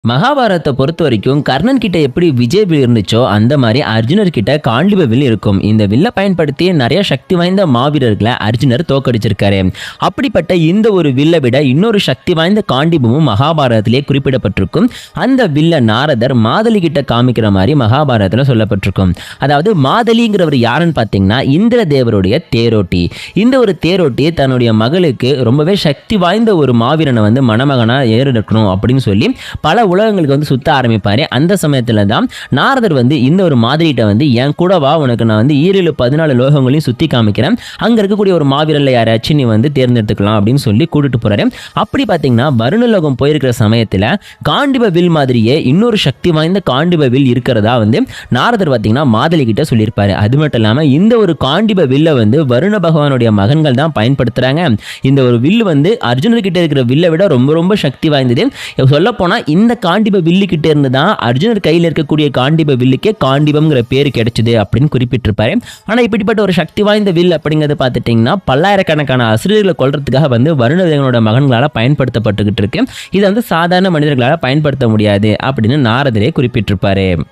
மகாபாரதத்தை பொறுத்த வரைக்கும் கர்ணன் கிட்ட எப்படி விஜய் வில் இருந்துச்சோ அந்த மாதிரி அர்ஜுனர் கிட்ட காண்டிப வில் இருக்கும். இந்த வில்ல பயன்படுத்தி நிறைய சக்தி வாய்ந்த மாவீரர்களை அர்ஜுனர் தோக்கடிச்சிருக்காரு. அப்படிப்பட்ட இந்த ஒரு வில்லை விட இன்னொரு சக்தி வாய்ந்த காண்டிபமும் மகாபாரதத்திலே குறிப்பிடப்பட்டிருக்கும். அந்த வில்ல நாரதர் மாதலி கிட்ட காமிக்கிற மாதிரி மகாபாரதத்தில் சொல்லப்பட்டிருக்கும். அதாவது மாதலிங்கிறவர் யாருன்னு பார்த்தீங்கன்னா இந்திர தேவருடைய தேரோட்டி. இந்த ஒரு தேரோட்டி தன்னுடைய மகளுக்கு ரொம்பவே சக்தி வாய்ந்த ஒரு மாவீரனை மணமகனா ஏறெடுக்கணும் அப்படின்னு சொல்லி பல உலகங்களுக்கு சுத்த ஆரம்பிப்பாரு. அந்த சமயத்துல தான் நாரதர் இந்த ஒரு மாதிரிட்ட என் கூட வா, உனக்கு நான் 7-14 லோகங்களையும் சுத்தி காமிக்கிறேன், அங்க இருக்கக்கூடிய ஒரு மாவீரர்ல யாராச்சும் நீ தேர்ந்தெடுத்துக்கலாம் அப்படின்னு சொல்லி கூட்டிட்டு போறாரு. அப்படி பாத்தீங்கன்னா வருணலோகம் போயிருக்கிற சமயத்துல காண்டிப வில் மாதிரியே இன்னொரு சக்தி வாய்ந்த காண்டிப வில் இருக்கிறதா நாரதர் பாத்தீங்கன்னா மாதலி கிட்ட சொல்லியிருப்பாரு. அது மட்டும் இல்லாம இந்த ஒரு காண்டிப வில்ல வருண பகவானுடைய மகன்கள் தான் பயன்படுத்துறாங்க. இந்த ஒரு வில்லு அர்ஜுனர் கிட்ட இருக்கிற வில்லை விட ரொம்ப ரொம்ப சக்தி வாய்ந்தது. சொல்ல போனா இந்த காண்டிப வில்லு கிட்ட இருந்து தான் அர்ஜுனர் கையில் இருக்கக்கூடிய காண்டிப வில்லுக்கே காண்டிபம்ங்கிற பேர் கிடைச்சது அப்படின்னு குறிப்பிட்டிருப்பாரு. ஆனா இப்படிப்பட்ட ஒரு சக்தி வாய்ந்த வில் அப்படிங்கிறது பார்த்துட்டீங்கன்னா பல்லாயிரக்கணக்கான அசுரர்களை கொல்றதுக்காக வருணதேவனோட மகன்களால் பயன்படுத்தப்பட்டுக்கிட்டு இருக்கு. இதை சாதாரண மனிதர்களால் பயன்படுத்த முடியாது அப்படின்னு நாரதரே குறிப்பிட்டிருப்பாரு.